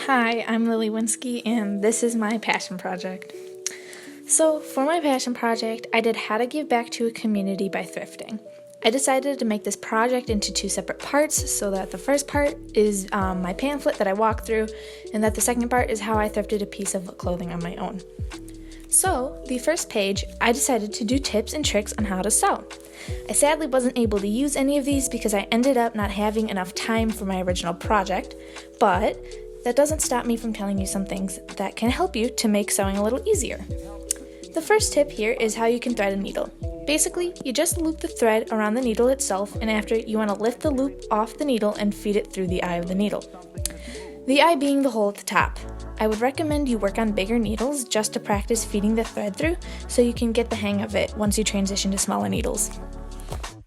Hi, I'm Lily Winsky, and this is my passion project. So, for my passion project, I did how to give back to a community by thrifting. I decided to make this project into two separate parts so that the first part is my pamphlet that I walked through, and that the second part is how I thrifted a piece of clothing on my own. So, the first page, I decided to do tips and tricks on how to sew. I sadly wasn't able to use any of these because I ended up not having enough time for my original project, but that doesn't stop me from telling you some things that can help you to make sewing a little easier. The first tip here is how you can thread a needle. Basically, you just loop the thread around the needle itself, and after you want to lift the loop off the needle and feed it through the eye of the needle. The eye being the hole at the top. I would recommend you work on bigger needles just to practice feeding the thread through so you can get the hang of it once you transition to smaller needles.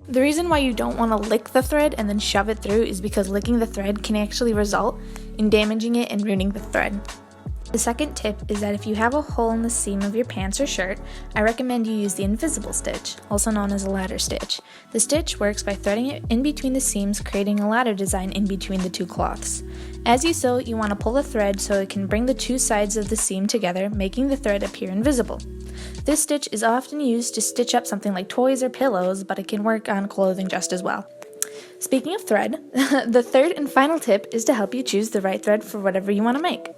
The reason why you don't want to lick the thread and then shove it through is because licking the thread can actually result in damaging it and ruining the thread. The second tip is that if you have a hole in the seam of your pants or shirt, I recommend you use the invisible stitch, also known as a ladder stitch. The stitch works by threading it in between the seams, creating a ladder design in between the two cloths. As you sew, you want to pull the thread so it can bring the two sides of the seam together, making the thread appear invisible. This stitch is often used to stitch up something like toys or pillows, but it can work on clothing just as well. Speaking of thread, the third and final tip is to help you choose the right thread for whatever you want to make.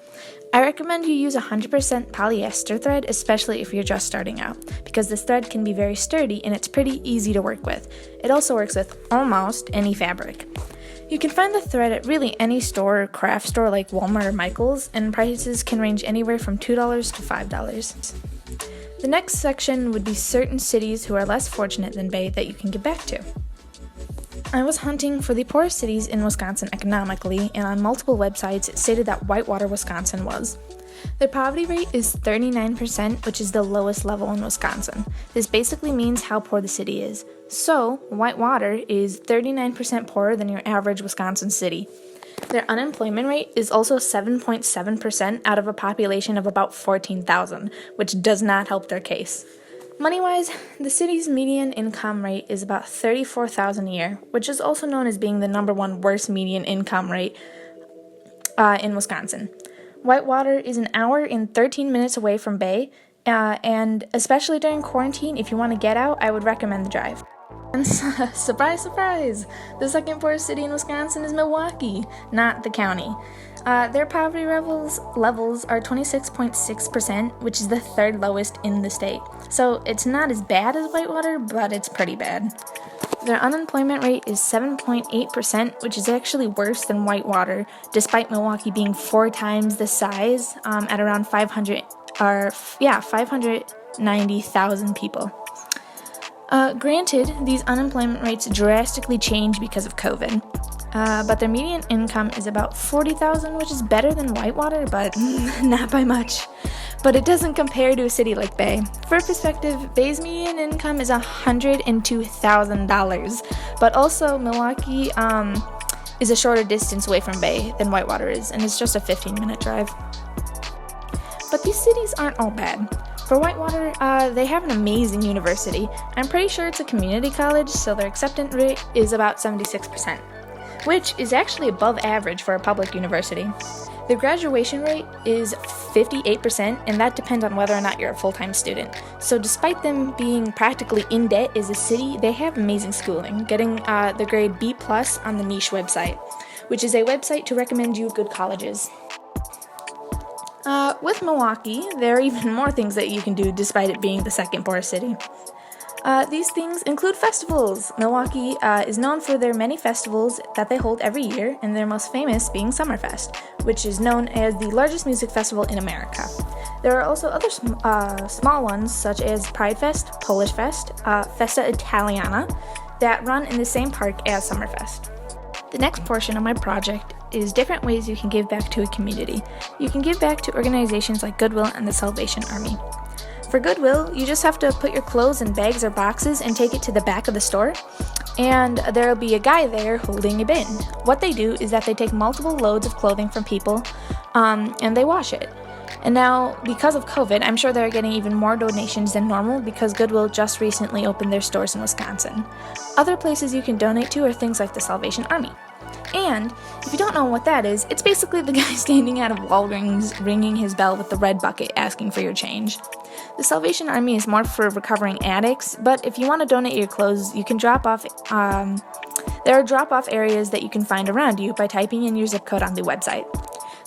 I recommend you use 100% polyester thread, especially if you're just starting out, because this thread can be very sturdy and it's pretty easy to work with. It also works with almost any fabric. You can find the thread at really any store or craft store like Walmart or Michaels, and prices can range anywhere from $2 to $5. The next section would be certain cities who are less fortunate than Bay that you can get back to. I was hunting for the poorest cities in Wisconsin economically, and on multiple websites it stated that Whitewater, Wisconsin was. Their poverty rate is 39%, which is the lowest level in Wisconsin. This basically means how poor the city is. So, Whitewater is 39% poorer than your average Wisconsin city. Their unemployment rate is also 7.7% out of a population of about 14,000, which does not help their case. Money-wise, the city's median income rate is about $34,000 a year, which is also known as being the number one worst median income rate in Wisconsin. Whitewater is an hour and 13 minutes away from Bay, and especially during quarantine, if you want to get out, I would recommend the drive. And surprise, surprise! The second poorest city in Wisconsin is Milwaukee, not the county. Their poverty levels are 26.6%, which is the third lowest in the state. So it's not as bad as Whitewater, but it's pretty bad. Their unemployment rate is 7.8%, which is actually worse than Whitewater, despite Milwaukee being 4 times the size, at around 590,000 people. Granted, these unemployment rates drastically change because of COVID, but their median income is about $40,000, which is better than Whitewater, but not by much. But it doesn't compare to a city like Bay. For perspective, Bay's median income is $102,000, but also Milwaukee is a shorter distance away from Bay than Whitewater is, and it's just a 15-minute drive. But these cities aren't all bad. For Whitewater, they have an amazing university. I'm pretty sure it's a community college, so their acceptance rate is about 76%, which is actually above average for a public university. Their graduation rate is 58%, and that depends on whether or not you're a full-time student. So despite them being practically in debt as a city, they have amazing schooling, getting the grade B+ on the Niche website, which is a website to recommend you good colleges. With Milwaukee, there are even more things that you can do despite it being the second poorest city. These things include festivals. Milwaukee is known for their many festivals that they hold every year, and their most famous being Summerfest, which is known as the largest music festival in America. There are also other small ones, such as Pride Fest, Polish Fest, Festa Italiana, that run in the same park as Summerfest. The next portion of my project is different ways you can give back to a community. You can give back to organizations like Goodwill and the Salvation Army. For Goodwill, you just have to put your clothes in bags or boxes and take it to the back of the store, and there'll be a guy there holding a bin. What they do is that they take multiple loads of clothing from people, and they wash it. And now, because of COVID, I'm sure they're getting even more donations than normal because Goodwill just recently opened their stores in Wisconsin. Other places you can donate to are things like the Salvation Army. And if you don't know what that is, it's basically the guy standing out of Walgreens ringing his bell with the red bucket asking for your change. The Salvation Army is more for recovering addicts, but if you want to donate your clothes, you can drop off. There are drop-off areas that you can find around you by typing in your zip code on the website.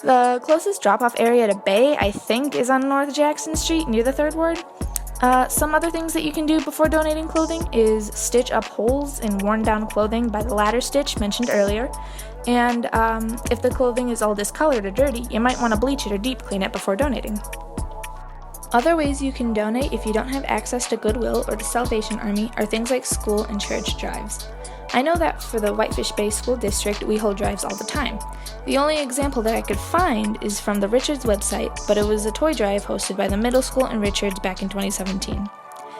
The closest drop-off area to Bay, I think, is on North Jackson Street near the 3rd Ward. Some other things that you can do before donating clothing is stitch up holes in worn-down clothing by the ladder stitch mentioned earlier. And if the clothing is all discolored or dirty, you might want to bleach it or deep clean it before donating. Other ways you can donate if you don't have access to Goodwill or the Salvation Army are things like school and church drives. I know that for the Whitefish Bay School District, we hold drives all the time. The only example that I could find is from the Richards website, but it was a toy drive hosted by the middle school in Richards back in 2017.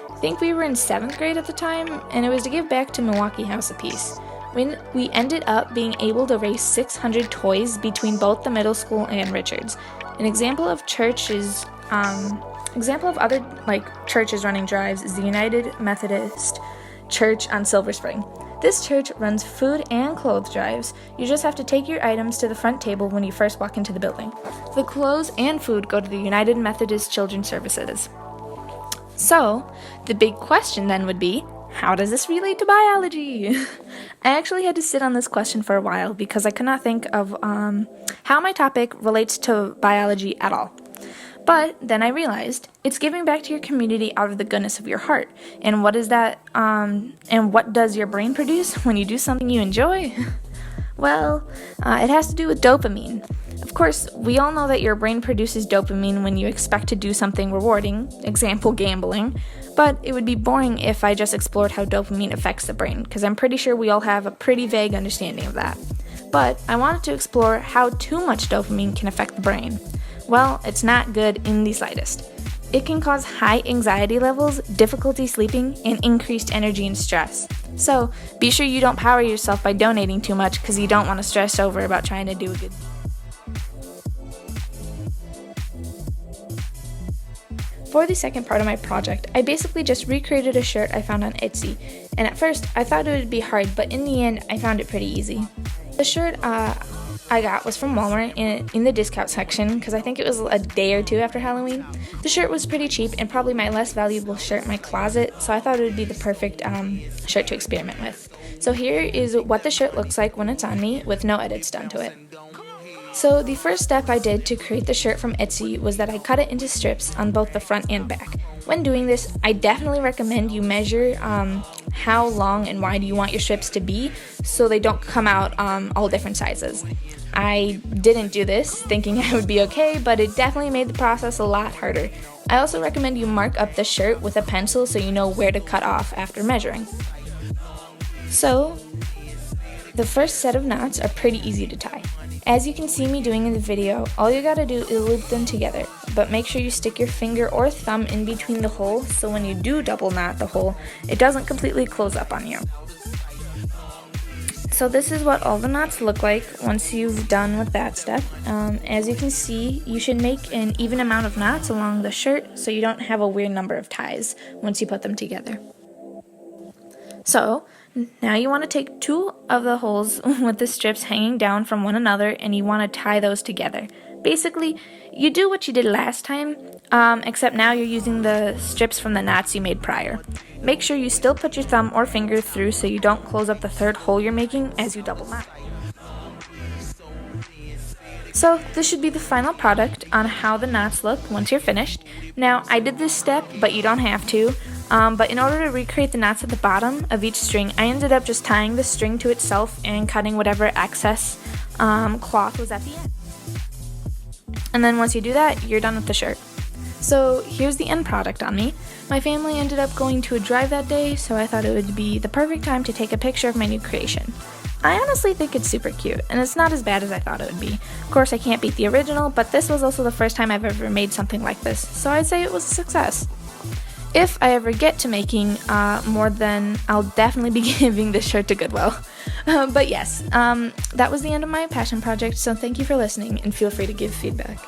I think we were in 7th grade at the time, and it was to give back to Milwaukee House of Peace. We ended up being able to raise 600 toys between both the middle school and Richards. An example of other churches running drives is the United Methodist Church on Silver Spring. This church runs food and clothes drives. You just have to take your items to the front table when you first walk into the building. The clothes and food go to the United Methodist Children's Services. So, the big question then would be, how does this relate to biology? I actually had to sit on this question for a while because I could not think of how my topic relates to biology at all. But then I realized it's giving back to your community out of the goodness of your heart. And what is that? And what does your brain produce when you do something you enjoy? Well, it has to do with dopamine. Of course, we all know that your brain produces dopamine when you expect to do something rewarding, example gambling, but it would be boring if I just explored how dopamine affects the brain, because I'm pretty sure we all have a pretty vague understanding of that. But I wanted to explore how too much dopamine can affect the brain. Well, it's not good in the slightest. It can cause high anxiety levels, difficulty sleeping, and increased energy and stress. So, be sure you don't power yourself by donating too much because you don't want to stress over about trying to do a good. For the second part of my project, I basically just recreated a shirt I found on Etsy, and at first I thought it would be hard, but in the end I found it pretty easy. The shirt I got was from Walmart in the discount section because I think it was a day or two after Halloween. The shirt was pretty cheap and probably my less valuable shirt in my closet, so I thought it would be the perfect shirt to experiment with. So here is what the shirt looks like when it's on me with no edits done to it. So the first step I did to create the shirt from Etsy was that I cut it into strips on both the front and back. When doing this, I definitely recommend you measure how long and wide you want your strips to be so they don't come out all different sizes. I didn't do this thinking I would be okay, but it definitely made the process a lot harder. I also recommend you mark up the shirt with a pencil so you know where to cut off after measuring. So, the first set of knots are pretty easy to tie. As you can see me doing in the video, all you gotta do is loop them together, but make sure you stick your finger or thumb in between the hole so when you do double knot the hole, it doesn't completely close up on you. So this is what all the knots look like once you've done with that step. As you can see, you should make an even amount of knots along the shirt so you don't have a weird number of ties once you put them together. So, now you want to take two of the holes with the strips hanging down from one another and you want to tie those together. Basically, you do what you did last time, except now you're using the strips from the knots you made prior. Make sure you still put your thumb or finger through so you don't close up the third hole you're making as you double knot. So this should be the final product on how the knots look once you're finished. Now, I did this step, but you don't have to. But in order to recreate the knots at the bottom of each string, I ended up just tying the string to itself and cutting whatever excess cloth was at the end. And then once you do that, you're done with the shirt. So here's the end product on me. My family ended up going to a drive that day, so I thought it would be the perfect time to take a picture of my new creation. I honestly think it's super cute, and it's not as bad as I thought it would be. Of course, I can't beat the original, but this was also the first time I've ever made something like this, so I'd say it was a success. If I ever get to making more, then I'll definitely be giving this shirt to Goodwill. But yes, that was the end of my passion project, so thank you for listening, and feel free to give feedback.